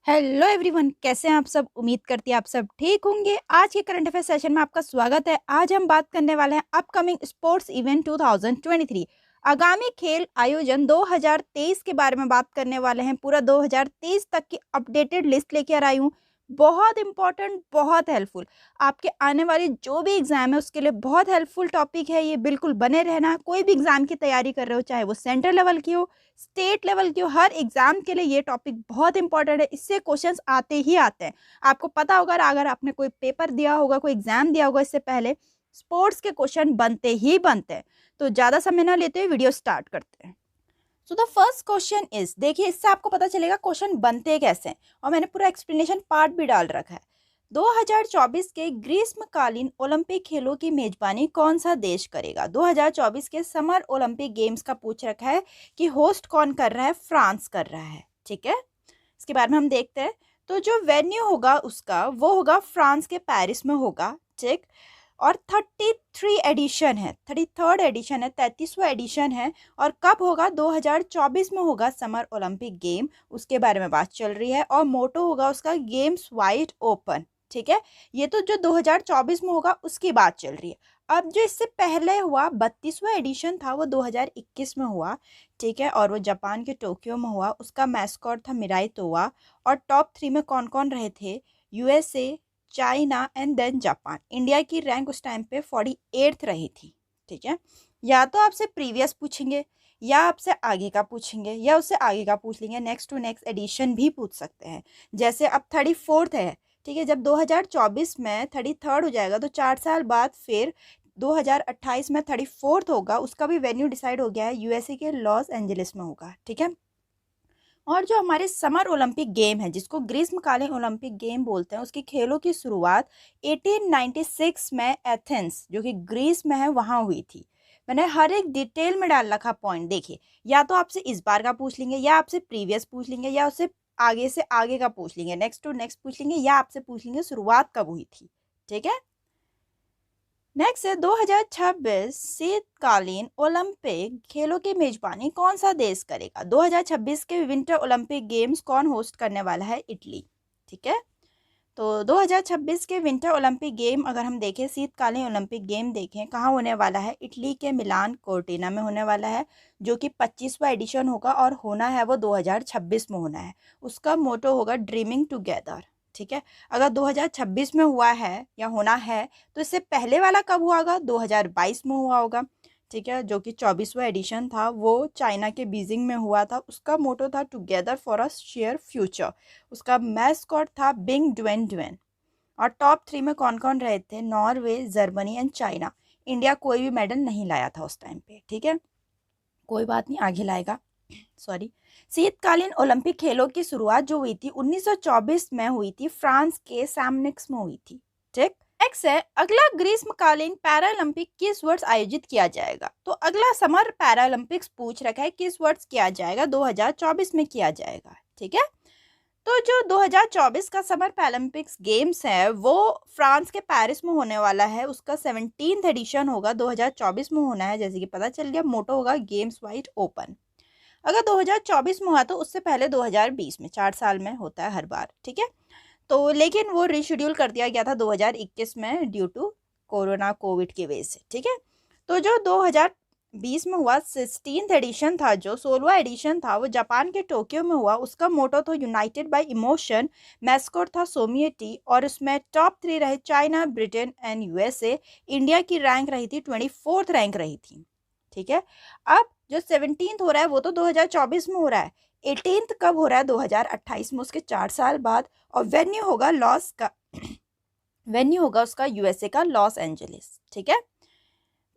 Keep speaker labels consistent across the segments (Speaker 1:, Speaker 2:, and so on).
Speaker 1: Hello everyone, कैसे हैं आप सब। उम्मीद करती है आप सब ठीक होंगे। आज के करंट अफेयर सेशन में आपका स्वागत है। आज हम बात करने वाले हैं अपकमिंग स्पोर्ट्स इवेंट 2023, आगामी खेल आयोजन 2023 के बारे में बात करने वाले हैं। पूरा 2023 तक की अपडेटेड लिस्ट लेकर आई हूँ। बहुत इंपॉर्टेंट, बहुत हेल्पफुल, आपके आने वाले जो भी एग्जाम है उसके लिए बहुत हेल्पफुल टॉपिक है ये। बिल्कुल बने रहना। कोई भी एग्जाम की तैयारी कर रहे हो, चाहे वो सेंट्रल लेवल की हो, स्टेट लेवल की हो, हर एग्जाम के लिए ये टॉपिक बहुत इंपॉर्टेंट है। इससे क्वेश्चंस आते ही आते हैं। आपको पता होगा, अगर आपने कोई पेपर दिया होगा, कोई एग्जाम दिया होगा इससे पहले, स्पोर्ट्स के क्वेश्चन बनते ही बनते हैं। तो ज्यादा समय ना लेते हुए वीडियो स्टार्ट करते हैं। So the first question is, देखिए इससे आपको पता चलेगा क्वेश्चन बनते कैसे हैं, और मैंने पूरा एक्सप्लेनेशन पार्ट भी डाल रखा है। 2024 के ग्रीष्मकालीन ओलंपिक खेलों की मेजबानी कौन सा देश करेगा। 2024 के समर ओलंपिक गेम्स का पूछ रखा है कि होस्ट कौन कर रहा है। फ्रांस कर रहा है। ठीक है, इसके बारे में हम देखते हैं। तो जो वेन्यू होगा उसका, वो होगा फ्रांस के पेरिस में होगा। ठीक, और 33 एडिशन है, 33rd एडिशन है, 33वां एडिशन है। और कब होगा? 2024 में होगा समर ओलंपिक गेम। उसके बारे में बात चल रही है। और मोटो होगा उसका गेम्स वाइड ओपन। ठीक है, ये तो जो 2024 में होगा उसकी बात चल रही है। अब जो इससे पहले हुआ 32वां एडिशन था, वो 2021 में हुआ। ठीक है, और वो जापान के टोक्यो में हुआ। उसका मैस्कॉट था मिराई तोवा। और टॉप 3 में कौन कौन रहे थे? USA, China and then Japan. India की रैंक उस टाइम पे 48th रही थी। ठीक है, या तो आपसे प्रीवियस पूछेंगे, या आपसे आगे का पूछेंगे, या उससे आगे का पूछ लेंगे। नेक्स्ट टू नेक्स्ट एडिशन भी पूछ सकते हैं। जैसे अब 34th है। ठीक है, जब 2024 में 33rd हो जाएगा तो 4 साल बाद फिर 2028 में 34th होगा। उसका भी वेन्यू डिसाइड हो गया है, यूएसए के लॉस एंजलिस में होगा। ठीक है, और जो हमारे समर ओलंपिक गेम है, जिसको ग्रीष्मकालीन ओलंपिक गेम बोलते हैं, उसकी खेलों की शुरुआत 1896 में एथेंस, जो कि ग्रीस में है, वहां हुई थी। मैंने हर एक डिटेल में डाल रखा पॉइंट। देखिए, या तो आपसे इस बार का पूछ लेंगे, या आपसे प्रीवियस पूछ लेंगे, या उससे आगे से आगे का पूछ लेंगे, नेक्स्ट टू नेक्स्ट पूछ लेंगे, या आपसे पूछ लेंगे शुरुआत कब हुई थी। ठीक है, नेक्स्ट है 2026 शीतकालीन ओलंपिक खेलों की मेजबानी कौन सा देश करेगा। 2026 के विंटर ओलंपिक गेम्स कौन होस्ट करने वाला है? इटली। ठीक है, तो 2026 के विंटर ओलंपिक गेम अगर हम देखें, शीतकालीन ओलंपिक गेम देखें, कहाँ होने वाला है? इटली के मिलान कोर्टिना में होने वाला है, जो कि 25वां एडिशन होगा। और होना है वो 2026 में होना है। उसका मोटो होगा ड्रीमिंग टुगेदर। ठीक है, अगर 2026 में हुआ है या होना है, तो इससे पहले वाला कब हुआ होगा? 2022 में हुआ होगा। ठीक है, जो कि 24वां एडिशन था, वो चाइना के बीजिंग में हुआ था। उसका मोटो था together for a share future. उसका मैस्कॉट था बिंग ड्वेन ड्वेन। और टॉप 3 में कौन कौन रहे थे? Norway, Germany and China. India कोई भी मेडल नहीं लाया था उस टाइम पे। ठीक है, कोई बात नहीं, आगे लाएगा। सॉरी। शीतकालीन ओलंपिक खेलों की शुरुआत जो हुई थी 1924 में हुई थी, फ्रांस के सैमनिक्स में हुई थी। ठीक, नेक्स्ट है अगला ग्रीष्मकालीन पैरालंपिक किस वर्ष आयोजित किया जाएगा। तो अगला समर पैरालंपिक्स पूछ रखा है, किस वर्ष किया जाएगा? 2024 में किया जाएगा। ठीक है, तो जो 2024 का समर पैरालंपिक्स गेम्स है वो फ्रांस के पेरिस में होने वाला है। उसका 17th एडिशन होगा, 2024 में होना है। जैसे कि पता चल गया, मोटो होगा गेम्स वाइड ओपन। अगर 2024 में हुआ तो उससे पहले 2020 में, 4 साल में होता है हर बार। ठीक है, तो लेकिन वो रिशेड्यूल कर दिया गया था 2021 में ड्यू टू कोरोना कोविड की वजह से। ठीक है, तो जो 2020 में हुआ 16th एडिशन था, जो 16वां एडिशन था, वो जापान के टोक्यो में हुआ। उसका मोटो था यूनाइटेड बाय इमोशन। मैस्कॉट था सोमियटी। और उसमें टॉप 3 रहे China, Britain and USA. India की रैंक रही थी 24th रैंक रही थी। ठीक है, अब जो 17th हो रहा है वो तो 2024 में हो रहा है। 18th कब हो रहा है? 2028 में, उसके 4 साल बाद। और वेन्यू होगा लॉस का वेन्यू होगा उसका यूएसए का लॉस एंजलिस। ठीक है,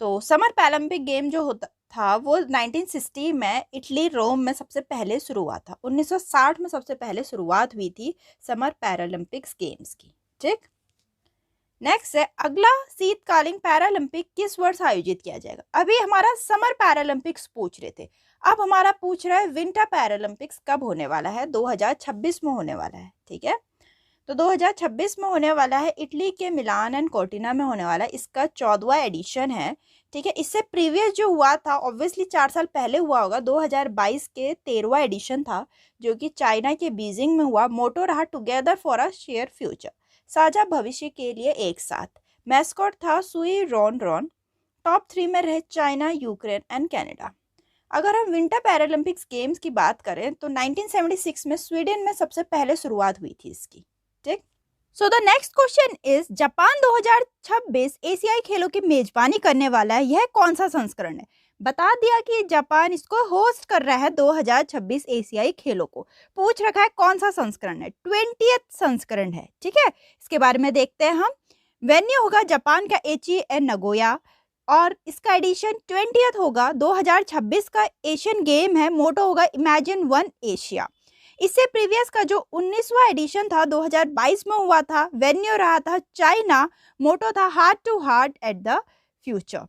Speaker 1: तो समर पैरालंपिक गेम जो होता था वो 1960 में इटली रोम में सबसे पहले शुरू हुआ था। 1960 में सबसे पहले शुरुआत हुई थी समर पैरालंपिक्स गेम्स की। ठीक, नेक्स्ट है अगला शीतकालीन पैरालंपिक किस वर्ष आयोजित किया जाएगा। अभी हमारा समर पैरालंपिक्स पूछ रहे थे, अब हमारा पूछ रहा है विंटर पैरालंपिक्स कब होने वाला है। 2026 में होने वाला है। ठीक है, तो 2026 में होने वाला है, इटली के मिलान एंड कोर्टिना में होने वाला है, इसका 14वां एडिशन है। ठीक है, इससे प्रीवियस जो हुआ था ऑब्वियसली 4 साल पहले हुआ होगा, 2022 के 13वां एडिशन था जो कि चाइना के बीजिंग में हुआ। मोटो रहा together for a share future, साझा भविष्य के लिए एक साथ। मैस्कॉट था सुई रॉन रॉन। टॉप 3 में रहे चाइना, यूक्रेन एंड कनाडा। अगर हम विंटर पैरालंपिक्स गेम्स की बात करें तो 1976 में स्वीडन में सबसे पहले शुरुआत हुई थी इसकी। ठीक, so the next question is, Japan 2026 एशियाई खेलों की मेजबानी करने वाला है, यह कौन सा संस्करण है? बता दिया कि जापान इसको होस्ट कर रहा है 2026 एशियाई खेलों को। पूछ रखा है कौन सा संस्करण है, 20th संस्करण है। ठीक है, इसके बारे में देखते हैं हम। वेन्यू होगा जापान का एन नगोया, और इसका एडिशन 20th होगा। 2026 का एशियन गेम है, मोटो होगा इमेजिन वन एशिया। इससे प्रीवियस का जो 19वां एडिशन था 2022 में हुआ था, वेन्यू रहा था चाइना, मोटो था heart to heart at the future.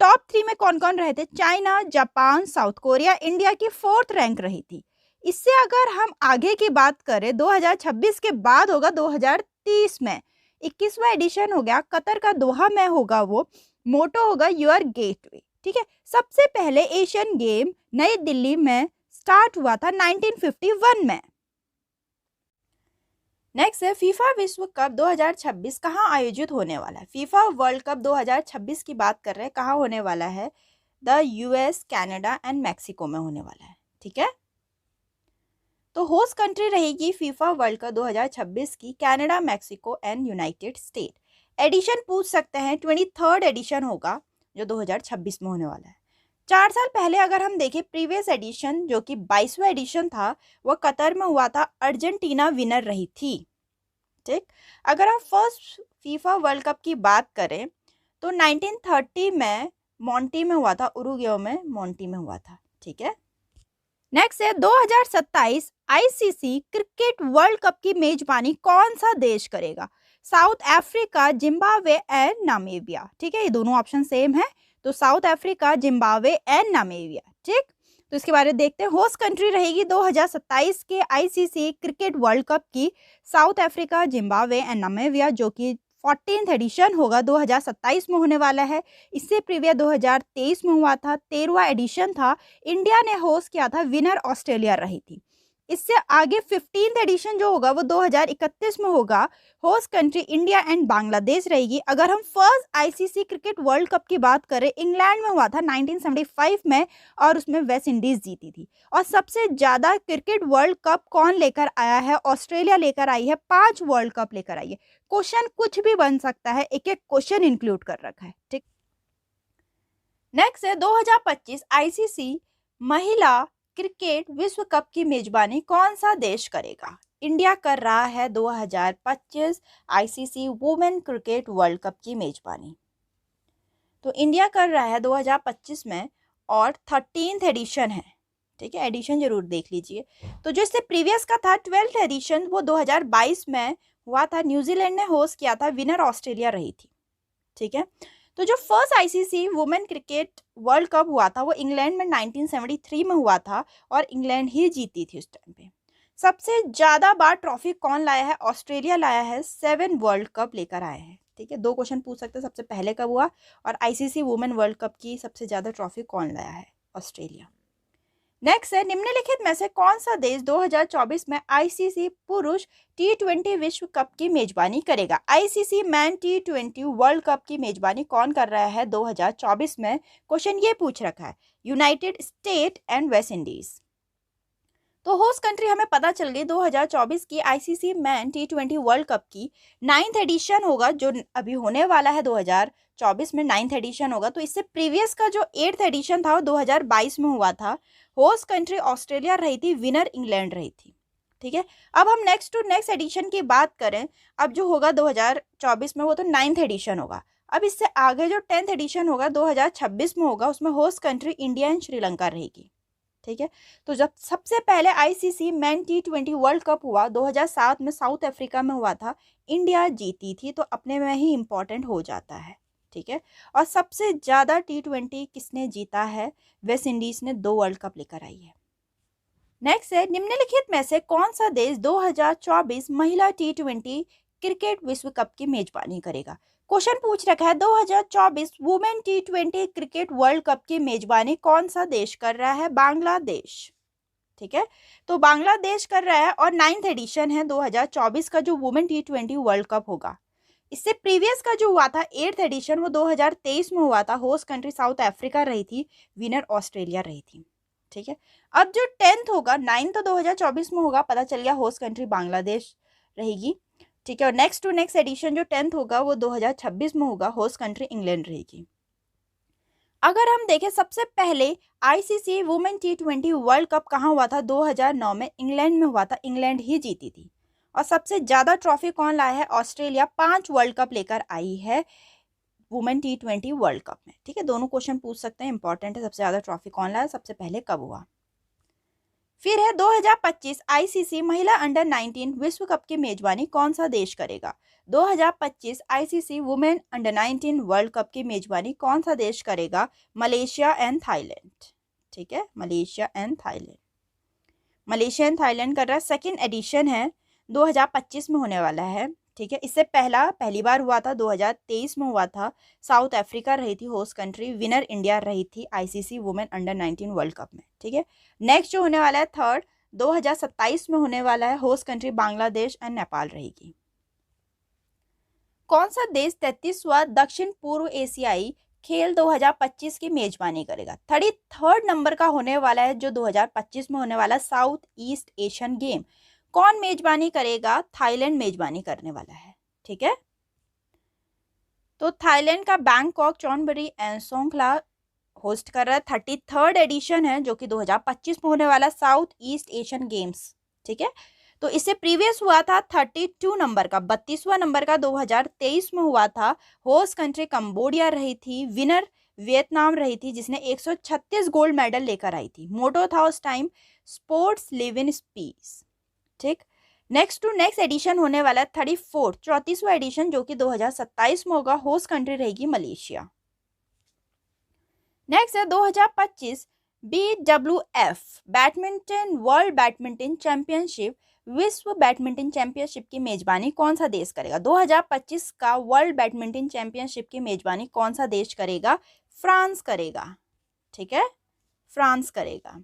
Speaker 1: Top 3 में कौन कौन रहे थे? China, Japan, South Korea. India की 4th रैंक रही थी। इससे अगर हम आगे की बात करें 2026 के बाद होगा 2030 में 21वां एडिशन हो गया, कतर का दोहा में होगा वो, मोटो होगा योर गेटवे। ठीक है, सबसे पहले एशियन गेम नई दिल्ली में स्टार्ट हुआ था 1951 में। नेक्स्ट है फीफा विश्व कप 2026 कहाँ आयोजित होने वाला है? फीफा वर्ल्ड कप 2026 की बात कर रहे हैं, कहाँ होने वाला है? The US, Canada and Mexico में होने वाला है। ठीक है, तो होस्ट कंट्री रहेगी फीफा वर्ल्ड कप 2026 की Canada, Mexico and United State. Edition पूछ सकते हैं, 23rd एडिशन होगा जो 2026 में होने वाला है। 4 साल पहले अगर हम देखें प्रीवियस एडिशन जो कि 22वां एडिशन था, वह कतर में हुआ था, अर्जेंटीना विनर रही थी। ठीक, अगर हम फर्स्ट फीफा वर्ल्ड कप की बात करें तो 1930 में मॉन्टी में हुआ था, उरुग्वे में मॉन्टी में हुआ था। ठीक है, नेक्स्ट है 2027 आईसीसी क्रिकेट वर्ल्ड कप की मेजबानी कौन सा देश करेगा? South Africa, Zimbabwe and Namibia. ठीक है, ये दोनों ऑप्शन सेम है, तो south Africa, Zimbabwe and Namibia. ठीक, तो इसके बारे में देखते हैं। होस्ट कंट्री रहेगी 2027 के आईसीसी क्रिकेट वर्ल्ड कप की south Africa, Zimbabwe and Namibia, जो कि 14th एडिशन होगा 2027 में होने वाला है। इससे प्रीवियस 2023 में हुआ था, 13वां एडिशन था। इंडिया ने होस्ट किया था, विनर ऑस्ट्रेलिया रही थी। इससे आगे 15th एडिशन जो होगा वो 2031 में होगा। Host country India and Bangladesh रहेगी। अगर हम first ICC cricket world cup की बात करें, इंग्लैंड में हुआ था 1975 में, और उसमें वेस्ट इंडीज जीती थी। और सबसे ज़्यादा क्रिकेट वर्ल्ड कप कौन लेकर आया है? ऑस्ट्रेलिया लेकर आई है, 5 वर्ल्ड कप लेकर आई है। क्वेश्चन कुछ भी बन सकता है, एक एक क्वेश्चन इंक्लूड कर रखा है। ठीक, नेक्स्ट है 2025 आईसीसी महिला क्रिकेट विश्व कप की मेजबानी कौन सा देश करेगा? इंडिया कर रहा है 2025 ICC women cricket world cup की मेजबानी। तो इंडिया कर रहा है 2025 में, और 13th एडिशन है। ठीक है, एडिशन जरूर देख लीजिए। तो जो इससे प्रीवियस का था 12th एडिशन, वो 2022 में हुआ था, न्यूजीलैंड ने होस्ट किया था, विनर ऑस्ट्रेलिया रही थी। ठीक है, तो जो first ICC women cricket world cup हुआ था वो इंग्लैंड में 1973 में हुआ था, और इंग्लैंड ही जीती थी उस टाइम पे। सबसे ज़्यादा बार ट्रॉफी कौन लाया है? ऑस्ट्रेलिया लाया है, 7 वर्ल्ड कप लेकर आए हैं। ठीक है, 2 क्वेश्चन पूछ सकते हैं, सबसे पहले कब हुआ, और आईसीसी वुमेन वर्ल्ड कप की सबसे ज़्यादा ट्रॉफी कौन लाया है? ऑस्ट्रेलिया। नेक्स्ट है निम्नलिखित में से कौन सा देश 2024 में आईसीसी पुरुष T20 विश्व कप की मेजबानी करेगा? ICC man T20 world cup की मेजबानी कौन कर रहा है 2024 में? क्वेश्चन ये पूछ रखा है। United state and West Indies. तो होस्ट कंट्री हमें पता चल गई 2024 की ICC man T20 world cup की 9th एडिशन होगा, जो अभी होने वाला है 2024 में 9th एडिशन होगा। तो इससे प्रीवियस का जो 8th एडिशन था वो 2022 में हुआ था। होस्ट कंट्री ऑस्ट्रेलिया रही थी, विनर इंग्लैंड रही थी। ठीक है, अब हम नेक्स्ट टू नेक्स्ट एडिशन की बात करें, अब जो होगा 2024 में वो तो 9th एडिशन होगा। अब इससे आगे जो 10th एडिशन होगा 2026 में होगा, उसमें host country India and Sri Lanka रहेगी। ठीक है, तो जब सबसे पहले ICC man T20 world cup हुआ 2007 में, साउथ अफ्रीका में हुआ था, इंडिया जीती थी, तो अपने में ही इम्पोर्टेंट हो जाता है। ठीक है, और सबसे ज़्यादा T20 किसने जीता है? वेस्ट इंडीज़ ने 2 वर्ल्ड कप लेकर आई है। नेक्स्ट है, निम्नलिखित में से कौन सा देश 2024 महिला T20 क्रिकेट विश्व कप की मेजबानी करेगा। क्वेश्चन पूछ रखा है 2024 women T20 cricket world cup की मेजबानी कौन सा देश कर रहा है। बांग्लादेश। ठीक है, तो बांग्लादेश कर रहा है और 9th एडिशन है 2024 का जो वुमेन T20 वर्ल्ड कप होगा। इससे प्रीवियस का जो हुआ था 8th एडिशन वो 2023 में हुआ था। होस्ट कंट्री साउथ अफ्रीका रही थी, विनर ऑस्ट्रेलिया रही थी। ठीक है, अब जो 10th होगा, 9th तो 2024 में होगा, पता चल गया होस्ट कंट्री बांग्लादेश रहेगी। ठीक है, और नेक्स्ट टू नेक्स्ट एडिशन जो 10th होगा वो 2026 में होगा, होस्ट कंट्री इंग्लैंड रहेगी। अगर हम देखें सबसे पहले ICC women T20 world cup कहाँ हुआ था, 2009 में इंग्लैंड में हुआ था, इंग्लैंड ही जीती थी। और सबसे ज्यादा ट्रॉफी कौन लाया है, ऑस्ट्रेलिया 5 वर्ल्ड कप लेकर आई है वुमेन T20 वर्ल्ड कप में। ठीक है, दोनों क्वेश्चन पूछ सकते हैं, इंपॉर्टेंट है, सबसे ज्यादा ट्रॉफी कौन लाया, सबसे पहले कब हुआ। फिर है 2025 आईसीसी महिला अंडर 19 विश्व कप की मेजबानी कौन सा देश करेगा। 2025 ICC women under 19 world cup की मेजबानी कौन सा देश करेगा। Malaysia and Thailand. ठीक है, Malaysia and Thailand, Malaysia and Thailand कर रहा है। सेकेंड एडिशन है, 2025 में होने वाला है। ठीक है, इससे पहली बार हुआ था 2023 में हुआ था, साउथ अफ्रीका रही थी होस्ट कंट्री, विनर इंडिया रही थी ICC women under 19 world cup में। ठीक है, नेक्स्ट जो होने वाला है थर्ड 2027 में होने वाला है, host country Bangladesh and Nepal रहेगी। कौन सा देश 33वां दक्षिण पूर्व एशियाई खेल 2025 की मेजबानी करेगा। 33rd नंबर का होने वाला है जो 2025 में होने वाला साउथ ईस्ट एशियन गेम। कौन मेजबानी करेगा, थाईलैंड मेजबानी करने वाला है। ठीक है, तो थाईलैंड का बैंकॉक चॉनबरी एंड सोंगख्ला होस्ट कर रहा है। 33rd एडिशन है जो कि 2025 में होने वाला साउथ ईस्ट एशियन गेम्स। ठीक है, तो इससे प्रीवियस हुआ था 32 नंबर का, 32वां नंबर का 2023 में हुआ था। होस्ट कंट्री कंबोडिया रही थी, विनर वियतनाम रही थी जिसने 136 गोल्ड मेडल लेकर आई थी। मोटो था उस time sports live in peace. ठीक, नेक्स्ट टू नेक्स्ट एडिशन होने वाला है 34वां एडिशन जो कि 2027 में होगा, होस्ट कंट्री रहेगी मलेशिया। नेक्स्ट है 2025 BWF badminton world badminton championship विश्व बैडमिंटन चैंपियनशिप की मेजबानी कौन सा देश करेगा। 2025 का वर्ल्ड बैडमिंटन चैंपियनशिप की मेजबानी कौन सा देश करेगा, फ्रांस करेगा। ठीक है, फ्रांस करेगा।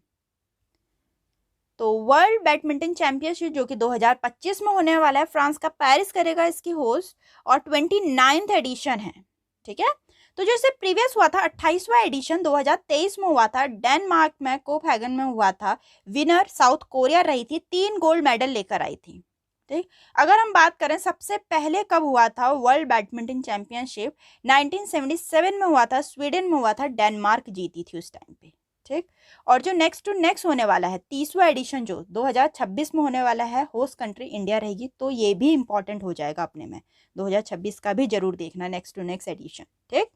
Speaker 1: तो वर्ल्ड बैडमिंटन चैंपियनशिप जो कि 2025 में होने वाला है, फ्रांस का पेरिस करेगा इसकी होस्ट, और 29th एडिशन है। ठीक है, तो जो इससे प्रीवियस हुआ था 28वां एडिशन 2023 में हुआ था, डेनमार्क में कोपहेगन में हुआ था, विनर साउथ कोरिया रही थी, 3 गोल्ड मेडल लेकर आई थी। ठीक, अगर हम बात करें सबसे पहले कब हुआ था वर्ल्ड बैडमिंटन चैंपियनशिप, 1977 में हुआ था, स्वीडन में हुआ था, डेनमार्क जीती थी उस टाइम पे। ठीक, और जो नेक्स्ट टू नेक्स्ट होने वाला है 30वां एडिशन जो 2026 में होने वाला है, होस्ट कंट्री इंडिया रहेगी। तो ये भी इंपॉर्टेंट हो जाएगा अपने में, 2026 का भी जरूर देखना नेक्स्ट टू नेक्स्ट एडिशन। ठीक,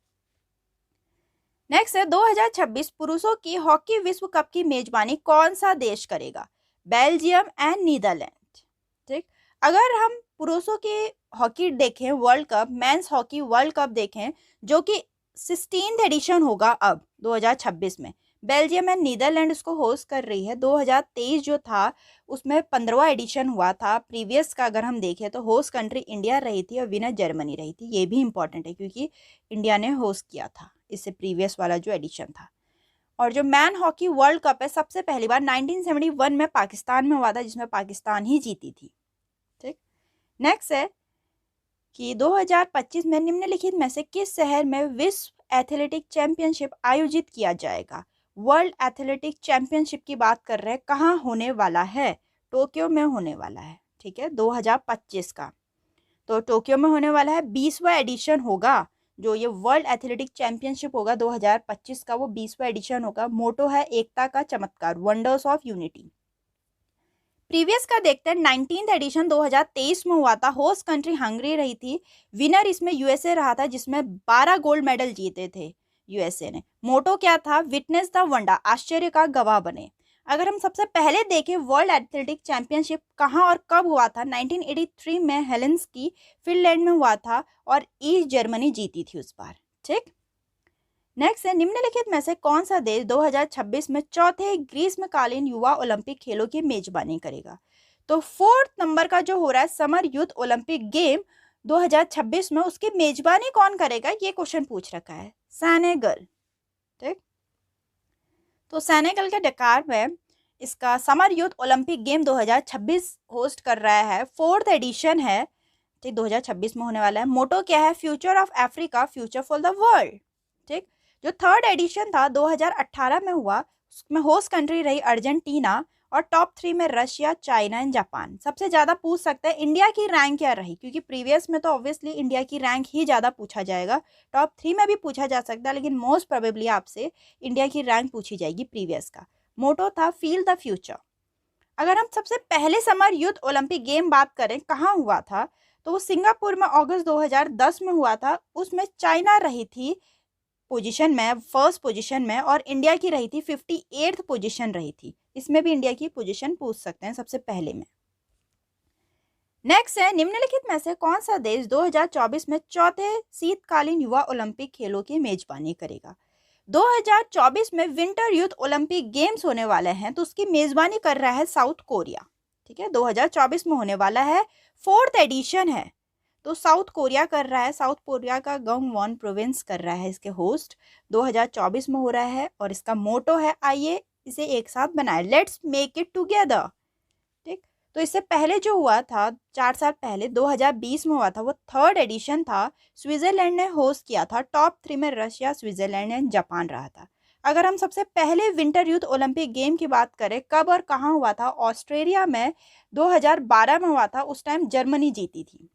Speaker 1: नेक्स्ट है 2026 पुरुषों की हॉकी विश्व कप की मेजबानी कौन सा देश करेगा, बेल्जियम एंड नीदरलैंड। ठीक, अगर हम पुरुषों की हॉकी देखें world cup, men's hockey world cup देखें जो कि 16th एडिशन होगा अब 2026 में, बेल्जियम एंड नीदरलैंड उसको होस्ट कर रही है। 2023 जो था उसमें 15वां एडिशन हुआ था। प्रीवियस का अगर हम देखें तो होस्ट कंट्री इंडिया रही थी और विनर जर्मनी रही थी। ये भी इंपॉर्टेंट है क्योंकि इंडिया ने होस्ट किया था इससे प्रीवियस वाला जो एडिशन था। और जो मैन हॉकी वर्ल्ड कप है सबसे पहली बार 1971 में पाकिस्तान में हुआ था जिसमें पाकिस्तान ही जीती थी। ठीक, नेक्स्ट है कि 2025 में निम्नलिखित में से किस शहर में विश्व एथलेटिक चैंपियनशिप आयोजित किया जाएगा। वर्ल्ड एथलेटिक चैंपियनशिप की बात कर रहे हैं, कहाँ होने वाला है, टोक्यो में होने वाला है। ठीक है, 2025 का तो टोक्यो में होने वाला है। 20वां एडिशन होगा जो ये वर्ल्ड एथलेटिक चैंपियनशिप होगा 2025 का, वो 20वां एडिशन होगा। मोटो है एकता का चमत्कार, वंडर्स ऑफ यूनिटी। प्रीवियस का देखते हैं 19th एडिशन 2023 में हुआ था, होस्ट कंट्री हंगरी रही थी, विनर इसमें यूएसए रहा था जिसमें 12 गोल्ड मेडल जीते थे यूएसए ने। मोटो क्या था, विटनेस द वंडर, आश्चर्य का गवाह बने। अगर हम सबसे पहले देखें वर्ल्ड एथलेटिक चैंपियनशिप कहाँ और कब हुआ था, 1983 में हेलेंस्की फिनलैंड में हुआ था और ईस्ट जर्मनी जीती थी उस बार। ठीक, नेक्स्ट है, निम्नलिखित में से कौन सा देश 2026 में चौथे ग्रीष्मकालीन युवा ओलंपिक खेलों की मेजबानी करेगा? तो फोर्थ नंबर का जो हो रहा है समर यूथ ओलंपिक गेम 2026 में, उसकी मेजबानी कौन करेगा, ये क्वेश्चन पूछ रखा है। सेनेगल। ठीक, तो सेनेगल के डकार में इसका summer youth Olympic game 2026 host कर रहा है। फोर्थ एडिशन है, ठीक, 2026 में होने वाला है। मोटो क्या है? Future of Africa, future for the world. ठीक, जो थर्ड एडिशन था 2018 में हुआ, उसमें होस्ट कंट्री रही अर्जेंटीना और टॉप 3 में रशिया, चाइना एंड जापान। सबसे ज़्यादा पूछ सकते हैं इंडिया की रैंक क्या रही, क्योंकि प्रीवियस में तो ऑब्वियसली इंडिया की रैंक ही ज़्यादा पूछा जाएगा। टॉप 3 में भी पूछा जा सकता है, लेकिन मोस्ट प्रोबेबली आपसे इंडिया की रैंक पूछी जाएगी प्रीवियस का। मोटो था फील द फ्यूचर। अगर हम सबसे पहले समर यूथ ओलंपिक गेम बात करें कहाँ हुआ था, तो वो सिंगापुर में अगस्त 2010 में हुआ था। उसमें चाइना रही थी पोजीशन में, फर्स्ट पोजीशन में, और इंडिया की रही थी 58th पोजीशन रही थी। इसमें भी इंडिया की पोजीशन पूछ सकते हैं सबसे पहले में। नेक्स्ट है, निम्नलिखित में से कौन सा देश 2024 में चौथे शीतकालीन युवा ओलंपिक खेलों की मेजबानी करेगा? 2024 में विंटर यूथ ओलंपिक गेम्स होने वाले हैं, तो उसकी मेजबानी कर रहा है साउथ कोरिया। ठीक है, 2024 में होने वाला है, फोर्थ एडिशन है, तो साउथ कोरिया कर रहा है। साउथ कोरिया का गंगवॉन प्रोविंस कर रहा है इसके होस्ट। 2024 में हो रहा है और इसका मोटो है, आइए इसे एक साथ बनाए, लेट्स मेक इट टुगेदर। ठीक, तो इससे पहले जो हुआ था 4 साल पहले 2020 में हुआ था, वो थर्ड एडिशन था। स्विट्जरलैंड ने होस्ट किया था। टॉप 3 में रशिया, स्विट्जरलैंड एंड जापान रहा था। अगर हम सबसे पहले विंटर यूथ ओलंपिक गेम की बात करें, कब और कहाँ हुआ था? ऑस्ट्रेलिया में 2012 में हुआ था। उस टाइम जर्मनी जीती थी।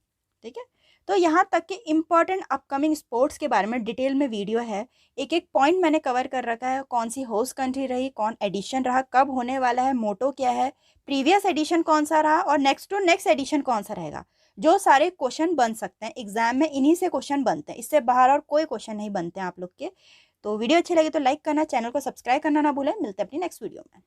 Speaker 1: ठीक है, तो यहाँ तक कि इम्पॉर्टेंट अपकमिंग स्पोर्ट्स के बारे में डिटेल में वीडियो है। एक एक पॉइंट मैंने कवर कर रखा है, कौन सी होस्ट कंट्री रही, कौन एडिशन रहा, कब होने वाला है, मोटो क्या है, प्रीवियस एडिशन कौन सा रहा, और नेक्स्ट टू नेक्स्ट एडिशन कौन सा रहेगा। जो सारे क्वेश्चन बन सकते हैं एग्जाम में, इन्हीं से क्वेश्चन बनते हैं, इससे बाहर और कोई क्वेश्चन नहीं बनते हैं आप लोग के। तो वीडियो अच्छी लगी तो लाइक करना, चैनल को सब्सक्राइब करना ना भूलें। मिलते हैं अपनी नेक्स्ट वीडियो में।